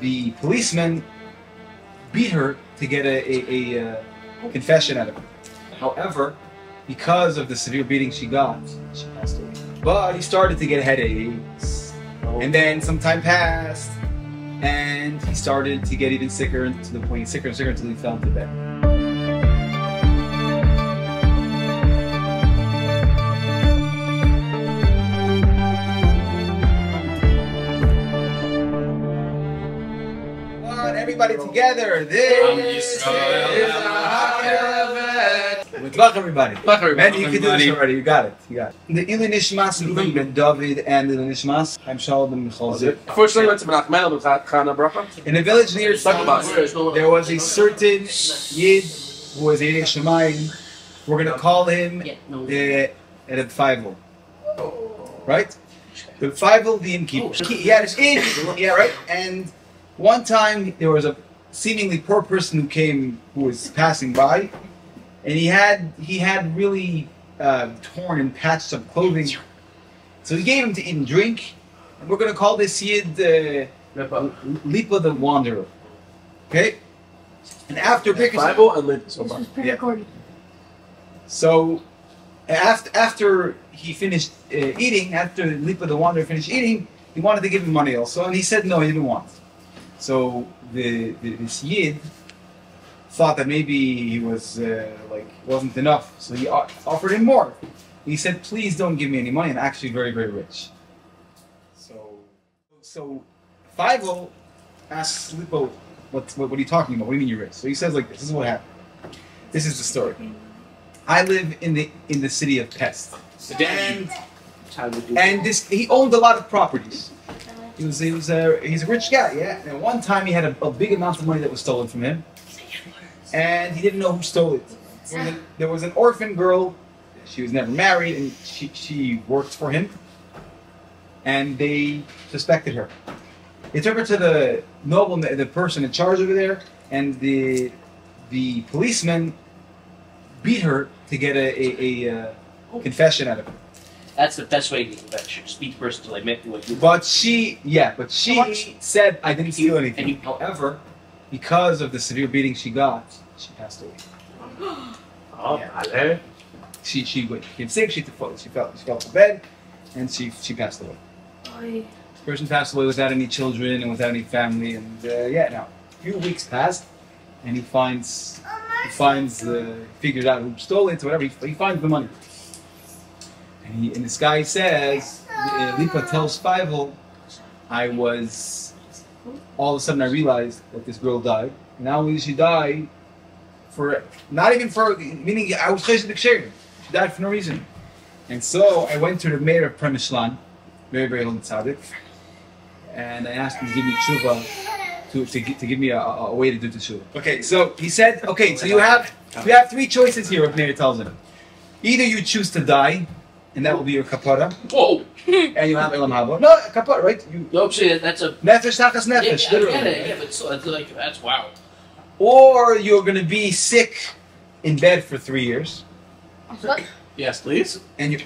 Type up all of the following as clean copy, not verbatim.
the policeman beat her to get a confession out of her. However, because of the severe beating she got, she passed away. But he started to get headaches, and then some time passed, and he started to get even sicker, to the point sicker and sicker until he fell into bed. Everybody together. This is Welcome everybody. Man, you can do this already. You got it. You got it. The Ili Nishmas Ruben ben David and the Nishmas I'm Shalom ben Michal. In a village near Tzfat, there was a certain Yid who was a Shemayim. We're going to call him the Feivel. Right? The Feivel, the innkeeper. He had an inn. Yeah, right? And one time there was a seemingly poor person who was passing by, and he had really torn and patched up clothing. So he gave him to eat and drink, and we're going to call this Yid Lipa the Wanderer. Okay? And after Bible and Lipa so far. So after he finished eating, after Lipa the Wanderer finished eating, he wanted to give him money also, and he said no, he didn't want. So this Yid thought that maybe he was wasn't enough, so he offered him more. He said, "Please don't give me any money. I'm actually very, very rich." So Feivel asks Lipo, "What are you talking about? What do you mean you're rich?" So he says like this. This is what happened. This is the story. I live in the city of Pest, and he owned a lot of properties. He's a rich guy, yeah. And one time he had a big amount of money that was stolen from him, and he didn't know who stole it. There was an orphan girl. She was never married, and she worked for him, and they suspected her. They took her to the nobleman, the person in charge over there, and the policeman beat her to get a confession out of her. That's the best way to get confession. Just beat the person till they admit what you. But she said, "I didn't steal anything." However, because of the severe beating she got, she passed away. Oh, yeah. She became sick. She fell to bed, and she passed away. This person passed away without any children and without any family, and now a few weeks passed, and he figures out who stole it or whatever. He finds the money. And this guy says, Lipa tells Feivel, all of a sudden I realized that this girl died. And not only did she die, meaning I was chesed b'ksherim. She died for no reason. And so I went to the mayor of Premishlan, very, very old tzaddik, and I asked him to give me tshuva, to give me a way to do the tshuva. Okay, so he said, so you have three choices here, what mayor tells him. Either you choose to die, and that will be your kapara. Whoa! And you have elam haba. No, kapara, right? That's a nefesh tachas nefesh. Yeah, literally. I get it. Yeah, but that's wow. Or you're going to be sick in bed for 3 years. Yes, please. And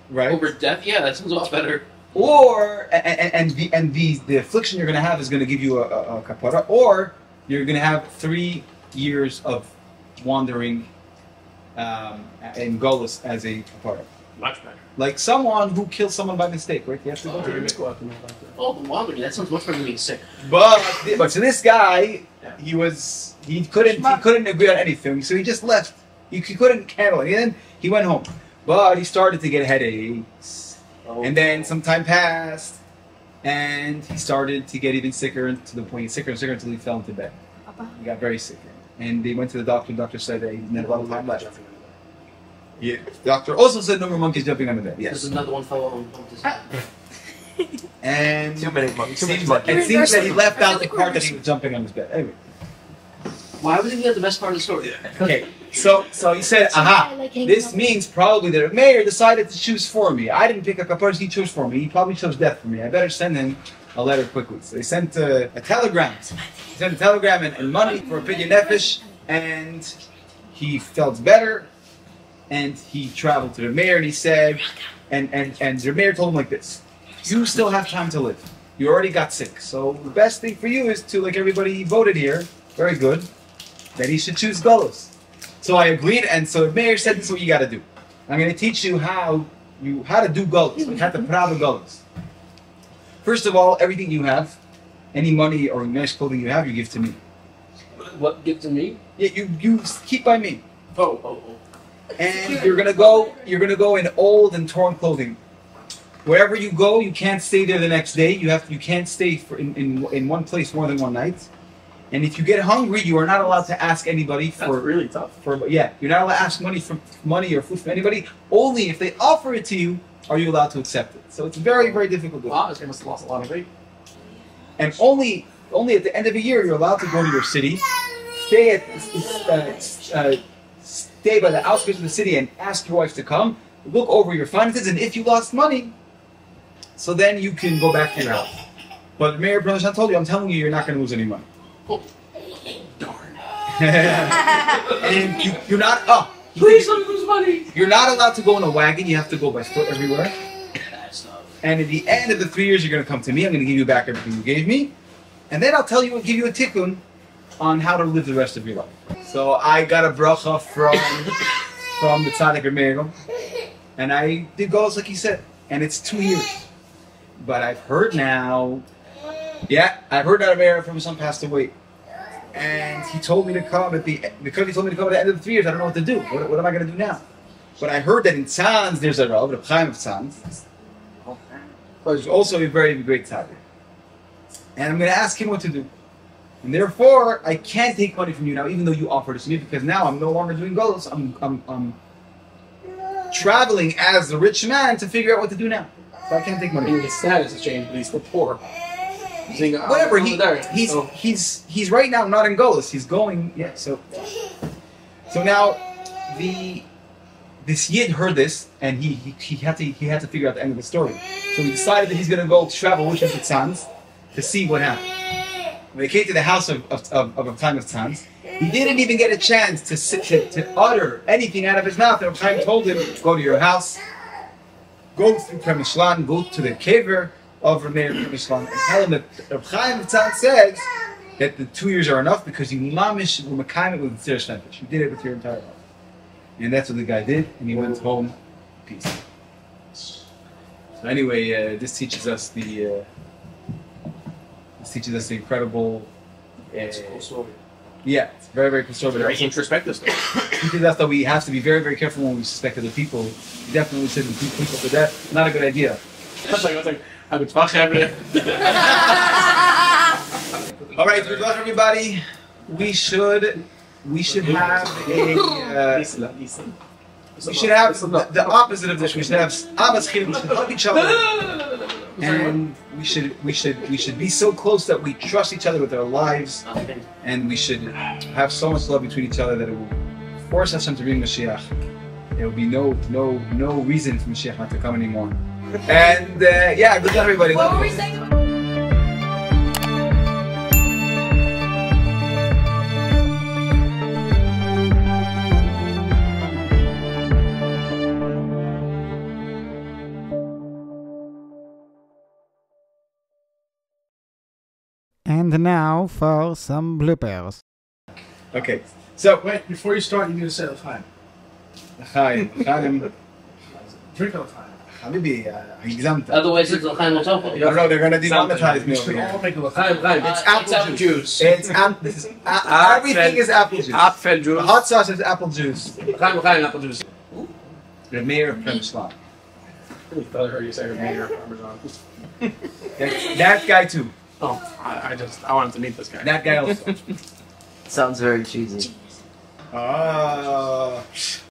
right over death. Yeah, that sounds a lot better. Or the affliction you're going to have is going to give you a kapara. Or you're going to have 3 years of wandering in Golis as a kapara. Much better. Like someone who kills someone by mistake, right? You have to go to the Oh, the wandering. That sounds much better than being sick. But so this guy, he couldn't agree on anything, so he just left. He couldn't handle it. And then he went home. But he started to get headaches, and then some time passed, and he started to get even sicker, to the point sicker and sicker until he fell into bed. He got very sick, and they went to the doctor. The doctor said that he didn't have a lot of time left. Yeah. The doctor also said no more monkeys jumping on the bed. Yes. There's another one fell on his head. And too many monkeys. It seems that he left out the part that he was jumping on his bed. Anyway. Why was he the best part of the story? Okay. So he said, aha, this means probably that a mayor decided to choose for me. I didn't pick a person, he chose for me. He probably chose death for me. I better send him a letter quickly. So they sent a telegram. They sent a telegram and money for a pidyon nefesh, and he felt better. And he traveled to the mayor, and he said, and the mayor told him like this: "You still have time to live. You already got sick. So the best thing for you is to, like everybody voted here, very good, that he should choose Golos. So I agreed, and so the mayor said, this is what you got to do. I'm going to teach you how to do Golos, like how to proud Golos. First of all, everything you have, any money or nice clothing you have, you give to me. What, give to me? Yeah, you keep by me. Oh. And you're gonna go in old and torn clothing. Wherever you go, you can't stay there the next day. You can't stay in one place more than one night. And if you get hungry, you are not allowed to ask anybody for. That's really tough. You're not allowed to ask money or food from anybody. Only if they offer it to you are you allowed to accept it. So it's very, very difficult. Wow, this guy must have lost a lot of weight. And only at the end of the year you're allowed to go to your city, stay by the outskirts of the city and ask your wife to come, look over your finances, and if you lost money, so then you can go back to your house. But Mayor Brunson told you, I'm telling you, you're not going to lose any money. Oh. Darn. And you're not, Please don't lose money. You're not allowed to go in a wagon, you have to go by foot everywhere. And at the end of the 3 years, you're going to come to me, I'm going to give you back everything you gave me, and then I'll tell you, give you a tikkun on how to live the rest of your life. So I got a bracha from the Tzaddik Meir, and I did goals like he said, and it's 2 years. But I've heard now, that Meir from his son passed away, and he told me to come because he told me to come at the end of the 3 years. I don't know what to do. What am I going to do now? But I heard that in Tzanz there's a Rav, the Chaim of Tzanz, who's also a very great tzaddik, and I'm going to ask him what to do. And therefore, I can't take money from you now, even though you offered it to me, because now I'm no longer doing golos. I'm traveling as a rich man to figure out what to do now. So I can't take money. And his status has changed, but he's still poor. Whatever. He's right now not in golos. He's going. Yeah. So now this Yid heard this, and he had to figure out the end of the story. So he decided that he's going to go travel with his Tzanz to see what happened. When they came to the house of a Chaim of Tzanz, he didn't even get a chance to utter anything out of his mouth. And Chaim told him, go to your house, go through Kremishlan, go to the kever of Rameir Kremishlan, and tell him that Chaim of Tzanz says that the 2 years are enough because you mamish were mekayim it with the tzir nefesh. You did it with your entire life. And that's what the guy did, and he went home in peace. So anyway, this teaches us the incredible. It's a cool story. Yeah, it's very, very conservative. Very introspective story. It teaches us that we have to be very, very careful when we suspect other people. We definitely shouldn't beat people to death. Not a good idea. All right, good luck, everybody. We should have the opposite of this. We should have Abbas Chilim. We should help each other, and we should be so close that we trust each other with our lives, and we should have so much love between each other that it will force us to bring Mashiach. There will be no reason for Mashiach not to come anymore. And good luck, everybody. What were we saying? And now for some bloopers. Okay, so Wait, before you start, you need to say L'chaim. Chaim, Drink L'chaim. Habibi, הגזמת. Otherwise, it's L'chaim L'tofel. I don't know, they're gonna demonetize me We over should here. all make a L'chaim. It's apple juice. It's this is Apfel- everything is apple juice. Apfel juice. The hot sauce is apple juice. L'chaim, apple juice. The mayor of Kremishlan. I really thought I heard you say Mayor Parmesan. That guy too. Oh, I wanted to meet this guy. That guy also. Sounds very cheesy.